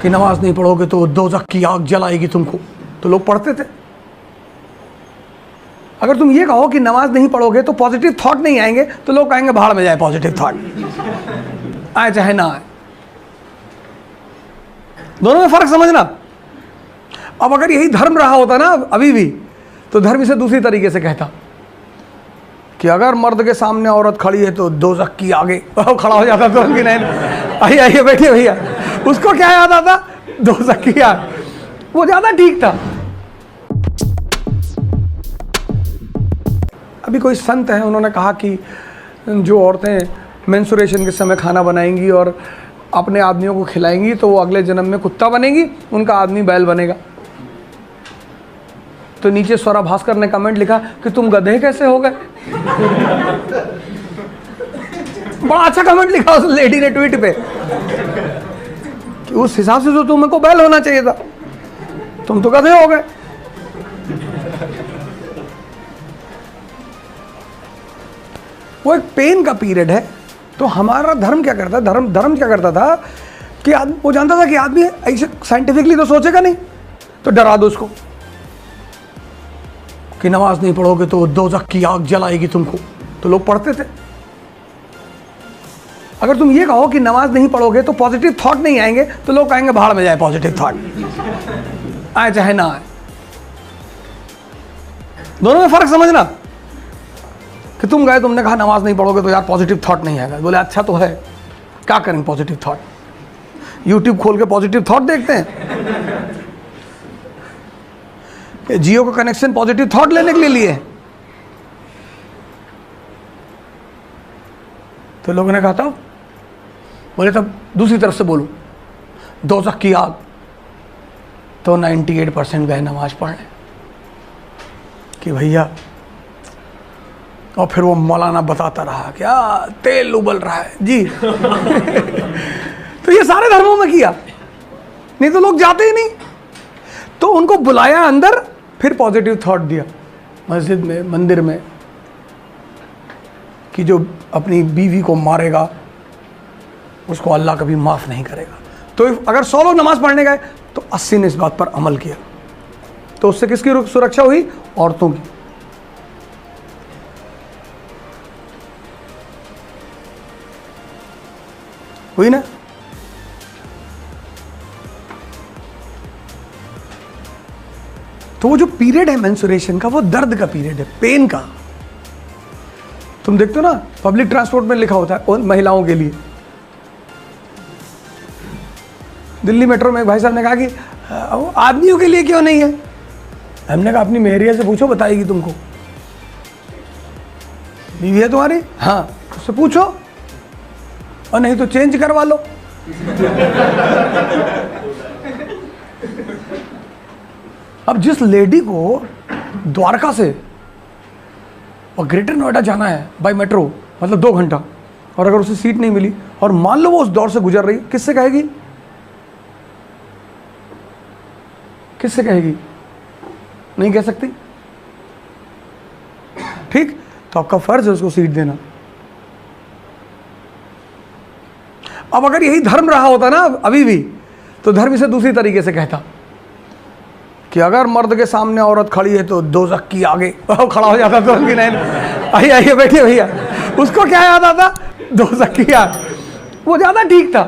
कि नमाज नहीं पढ़ोगे तो दोज़ख की आग जलाएगी तुमको, तो लोग पढ़ते थे। अगर तुम ये कहो कि नमाज नहीं पढ़ोगे तो पॉजिटिव थॉट नहीं आएंगे, तो लोग कहेंगे भाड़ में जाए पॉजिटिव थॉट, आए चाहे ना आए। दोनों में फर्क समझना। अब अगर यही धर्म रहा होता ना अभी भी, तो धर्म इसे दूसरी तरीके से कहता कि अगर मर्द के सामने औरत खड़ी है तो दोज़ख की आगे खड़ा हो जाता तो उनकी नहीं, आइए आइए बैठिए भैया, उसको क्या याद आता, दोज़ख की आग, वो ज़्यादा ठीक था। अभी कोई संत हैं, उन्होंने कहा कि जो औरतें मेंस्ट्रुएशन के समय खाना बनाएंगी और अपने आदमियों को खिलाएंगी तो वो अगले जन्म में कुत्ता बनेगी, उनका आदमी बैल बनेगा। तो नीचे स्वरा भास्कर ने कमेंट लिखा कि तुम गधे कैसे हो गए। बड़ा अच्छा कमेंट लिखा उस लेडी ने ट्वीट पे कि उस हिसाब से तो तुमको बैल होना चाहिए था, तुम तो गधे हो गए। वो एक पेन का पीरियड है। तो हमारा धर्म क्या करता, धर्म क्या करता था कि वो जानता था कि आदमी ऐसे साइंटिफिकली तो सोचेगा नहीं, तो डरा दो उसको कि नमाज नहीं पढ़ोगे तो दोज़ख की आग जलाएगी तुमको, तो लोग पढ़ते थे। अगर तुम ये कहो कि नमाज नहीं पढ़ोगे तो पॉजिटिव थॉट नहीं आएंगे, तो लोग कहेंगे भाड़ में जाए पॉजिटिव थॉट, आए चाहे ना आए। दोनों में फर्क समझना कि तुम गए, तुमने कहा नमाज नहीं पढ़ोगे तो यार पॉजिटिव थॉट नहीं आएगा, बोले अच्छा तो है, क्या करें पॉजिटिव थॉट, यूट्यूब खोल के पॉजिटिव थॉट देखते हैं, जियो का कनेक्शन पॉजिटिव थॉट लेने के लिए लिए। तो लोगों ने कहा था, बोले तब दूसरी तरफ से बोलो दोज़ख की आग, तो 98% गए नमाज पढ़ने कि भैया, और फिर वो मौलाना बताता रहा क्या तेल उबल रहा है जी। तो ये सारे धर्मों में किया, नहीं तो लोग जाते ही नहीं। तो उनको बुलाया अंदर, फिर पॉजिटिव थॉट दिया मस्जिद में, मंदिर में, कि जो अपनी बीवी को मारेगा उसको अल्लाह कभी माफ़ नहीं करेगा। तो अगर 100 लोग नमाज पढ़ने गए तो 80 ने इस बात पर अमल किया, तो उससे किसकी सुरक्षा हुई, औरतों की। हुई ना। तो वो जो पीरियड है मेंस्ट्रुएशन का, वो दर्द का पीरियड है, पेन का। तुम देखते हो ना पब्लिक ट्रांसपोर्ट में लिखा होता है महिलाओं के लिए। दिल्ली मेट्रो में एक भाई साहब ने कहा कि आदमियों के लिए क्यों नहीं है। हमने कहा अपनी मेहरिया से पूछो, बताएगी तुमको। बीवी है तुम्हारी, हाँ, उससे पूछो, और नहीं तो चेंज करवा लो। अब जिस लेडी को द्वारका से और ग्रेटर नोएडा जाना है बाय मेट्रो, मतलब 2 घंटा, और अगर उसे सीट नहीं मिली और मान लो वो उस दौर से गुजर रही, किससे कहेगी, किससे कहेगी, नहीं कह सकती। ठीक, तो आपका फर्ज है उसको सीट देना। अब अगर यही धर्म रहा होता ना अभी भी, तो धर्म इसे दूसरी तरीके से कहता कि अगर मर्द के सामने औरत खड़ी है तो दोज़ख की आगे खड़ा हो जाता तो उनकी नहीं, आइए आइए बैठिए भैया, उसको क्या याद आता, दोज़ख की आग, वो ज़्यादा ठीक था।